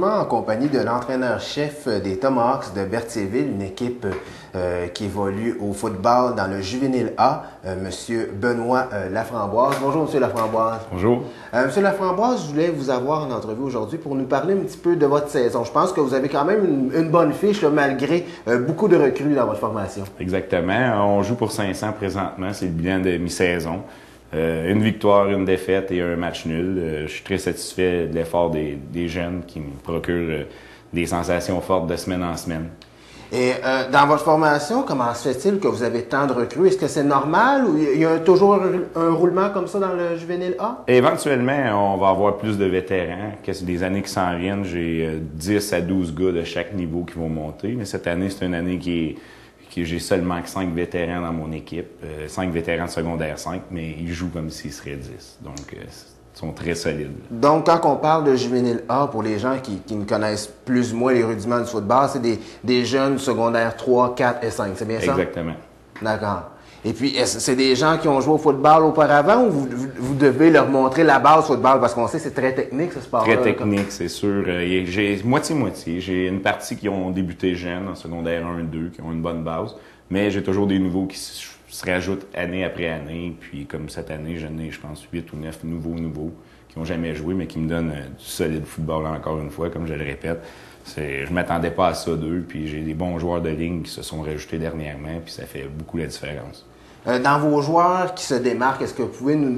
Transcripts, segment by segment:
En compagnie de l'entraîneur-chef des Tomahawks de Berthierville, une équipe qui évolue au football dans le juvénile A, Monsieur Benoît Laframboise. Bonjour, Monsieur Laframboise. Bonjour. Monsieur Laframboise, je voulais vous avoir en entrevue aujourd'hui pour nous parler un petit peu de votre saison. Je pense que vous avez quand même une bonne fiche, là, malgré beaucoup de recrues dans votre formation. Exactement. On joue pour 500 présentement. C'est le bilan de mi-saison. Une victoire, une défaite et un match nul. Je suis très satisfait de l'effort des jeunes qui me procurent des sensations fortes de semaine en semaine. Et dans votre formation, comment se fait-il que vous avez tant de recrues? Est-ce que c'est normal ou il y a toujours un roulement comme ça dans le juvénile A? Éventuellement, on va avoir plus de vétérans. Les années qui s'en viennent, j'ai 10 à 12 gars de chaque niveau qui vont monter. Mais cette année, c'est une année que j'ai seulement que 5 vétérans dans mon équipe, 5 vétérans de secondaire 5, mais ils jouent comme s'ils seraient 10. Donc, ils sont très solides. Donc, quand on parle de juvénile A, pour les gens qui ne connaissent plus ou moins les rudiments du football, c'est des jeunes secondaires 3, 4 et 5, c'est bien ça? Exactement. D'accord. Et puis, c'est des gens qui ont joué au football auparavant ou vous devez leur montrer la base football? Parce qu'on sait que c'est très technique, ce sport-là. Très technique, c'est sûr. J'ai moitié-moitié. J'ai une partie qui ont débuté jeunes, en secondaire 1 et 2, qui ont une bonne base. Mais j'ai toujours des nouveaux qui se rajoutent année après année. Puis comme cette année, j'en ai, je pense, 8 ou 9 nouveaux qui n'ont jamais joué, mais qui me donnent du solide football encore une fois, comme je le répète. Je m'attendais pas à ça d'eux. Puis j'ai des bons joueurs de ligne qui se sont rajoutés dernièrement. Puis ça fait beaucoup la différence. Dans vos joueurs qui se démarquent, est-ce que vous pouvez nous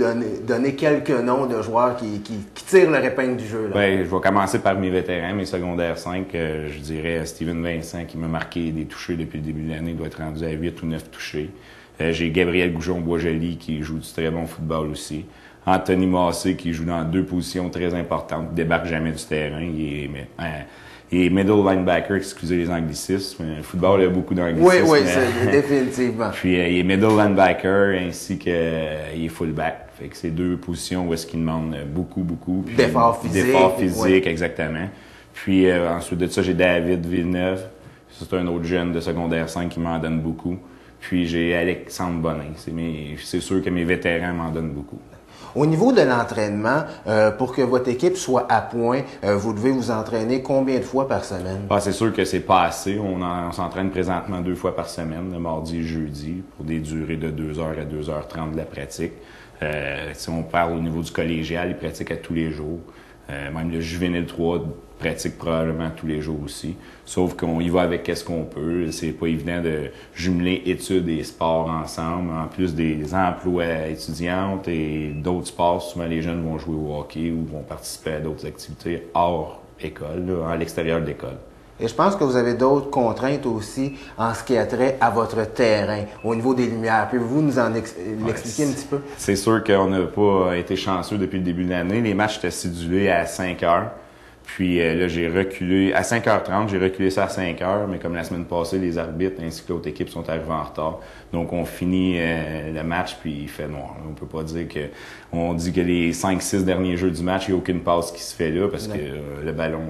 donner quelques noms de joueurs qui tirent leur épingle du jeu? Là? Bien, je vais commencer par mes vétérans, mes secondaires 5. Je dirais Steven Vincent qui m'a marqué des touchés depuis le début de l'année, doit être rendu à 8 ou 9 touchés. J'ai Gabriel Goujon-Boisjoli qui joue du très bon football aussi. Anthony Massé qui joue dans 2 positions très importantes, ne débarque jamais du terrain. Il est middle linebacker, excusez les anglicismes. Le football, il y a beaucoup d'anglicismes. Oui, c'est définitivement. Puis il est middle linebacker ainsi qu'il est fullback. Fait que c'est 2 positions où est-ce qu'il demande beaucoup. D'efforts physiques. D'efforts physiques, oui. Exactement. Puis ensuite de ça, j'ai David Villeneuve. C'est un autre jeune de secondaire 5 qui m'en donne beaucoup. Puis j'ai Alexandre Bonin. C'est sûr que mes vétérans m'en donnent beaucoup. Au niveau de l'entraînement, pour que votre équipe soit à point, vous devez vous entraîner combien de fois par semaine? C'est sûr que c'est pas assez. On s'entraîne présentement 2 fois par semaine, le mardi et le jeudi, pour des durées de 2h à 2h30 de la pratique. Si on parle au niveau du collégial, ils pratiquent à tous les jours. Même le juvénile 3 pratique probablement tous les jours aussi. Sauf qu'on y va avec qu'est-ce qu'on peut. C'est pas évident de jumeler études et sports ensemble. En plus des emplois étudiantes et d'autres sports, souvent les jeunes vont jouer au hockey ou vont participer à d'autres activités hors école, là, à l'extérieur de l'école. Et je pense que vous avez d'autres contraintes aussi en ce qui a trait à votre terrain, au niveau des lumières. Pouvez-vous nous en l'expliquer un petit peu? C'est sûr qu'on n'a pas été chanceux depuis le début de l'année. Les matchs étaient sidulés à 5 heures. Puis là, j'ai reculé à 5h30, j'ai reculé ça à 5h, mais comme la semaine passée, les arbitres ainsi que l'autre équipe sont arrivés en retard. Donc, on finit le match, puis il fait noir. On peut pas dire que... On dit que les 5-6 derniers jeux du match, il n'y a aucune passe qui se fait là, parce que le ballon,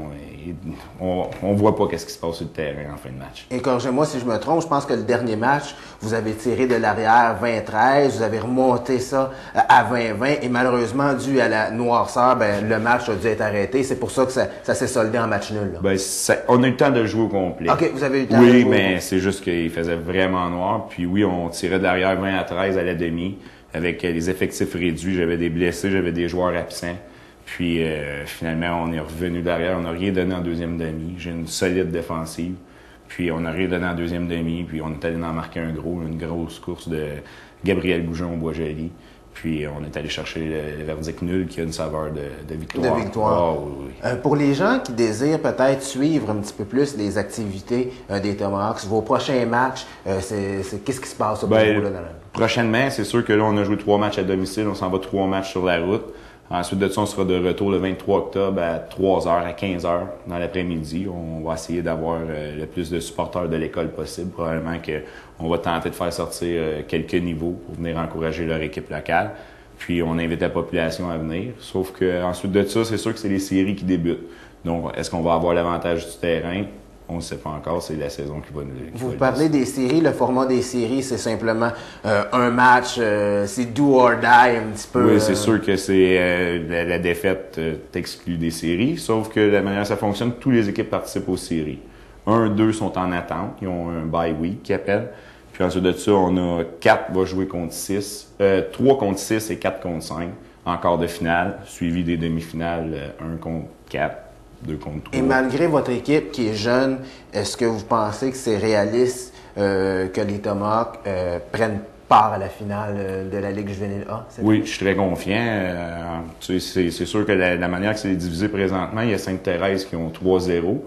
on voit pas qu'est-ce qui se passe sur le terrain en fin de match. Et corrigez-moi si je me trompe, je pense que le dernier match, vous avez tiré de l'arrière 20-13, vous avez remonté ça à 20-20, et malheureusement, dû à la noirceur, le match a dû être arrêté. C'est pour ça que ça s'est soldé en match nul. Là. On a eu le temps de jouer au complet. OK, vous avez eu le temps de jouer. Oui, mais c'est juste qu'il faisait vraiment noir. Puis oui, on tirait de l'arrière 20-13 à la demi, avec les effectifs réduits. J'avais des blessés, j'avais des joueurs absents. Puis finalement, on est revenu derrière. On n'a rien donné en deuxième demi. J'ai une solide défensive. Puis on n'a rien donné en deuxième demi. Puis on est allé en marquer une grosse course de Gabriel Goujon-Boisjoli. Puis on est allé chercher le verdict nul qui a une saveur de victoire. De victoire. Oh, oui. Pour les gens qui désirent peut-être suivre un petit peu plus les activités des Tomahawks, vos prochains matchs, qu'est-ce qui se passe au niveau-là? Prochainement, c'est sûr que là, on a joué 3 matchs à domicile. On s'en va 3 matchs sur la route. Ensuite de ça, on sera de retour le 23 octobre à 3h, à 15h dans l'après-midi. On va essayer d'avoir le plus de supporters de l'école possible. Probablement qu'on va tenter de faire sortir quelques niveaux pour venir encourager leur équipe locale. Puis on invite la population à venir. Sauf que ensuite de ça, c'est sûr que c'est les séries qui débutent. Donc, est-ce qu'on va avoir l'avantage du terrain? On ne sait pas encore, c'est la saison qui va nous le dire. Vous parlez des séries, le format des séries, c'est simplement un match, c'est do or die un petit peu. Oui, c'est sûr que c'est la défaite t'exclut des séries, sauf que la manière dont ça fonctionne, toutes les équipes participent aux séries. 1, 2 sont en attente, ils ont un bye week qui appelle. Puis ensuite de ça, on a 4 va jouer contre 6, 3 contre 6 et 4 contre 5 en quart de finale, suivi des demi-finales 1 contre 4, 2 contre 3. Et malgré votre équipe qui est jeune, est-ce que vous pensez que c'est réaliste que les Tomahawks prennent part à la finale de la Ligue juvénile A? Oui, je suis très confiant. C'est sûr que la manière que c'est divisé présentement, il y a Sainte-Thérèse qui ont 3-0.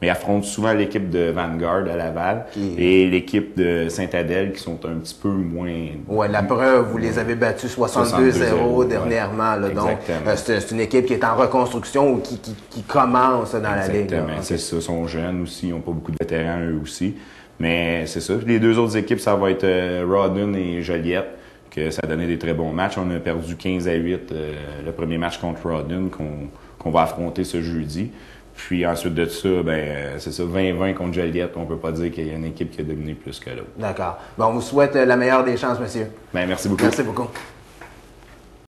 Mais affrontent souvent l'équipe de Vanguard à Laval et l'équipe de Saint-Adèle qui sont un petit peu moins... Oui, la preuve, vous les avez battus 62-0 dernièrement. Là, donc, c'est une équipe qui est en reconstruction ou qui commence dans la Ligue. Exactement, c'est ça. Ils sont jeunes aussi, ils n'ont pas beaucoup de vétérans eux aussi. Mais c'est ça. Les deux autres équipes, ça va être Rawdon et Joliette, que ça a donné des très bons matchs. On a perdu 15-8 le premier match contre Rawdon qu'on va affronter ce jeudi. Puis ensuite de ça, c'est ça, 20-20 contre Joliette. On peut pas dire qu'il y a une équipe qui a dominé plus que l'autre. D'accord. Bon, on vous souhaite la meilleure des chances, monsieur. Merci beaucoup. Merci beaucoup.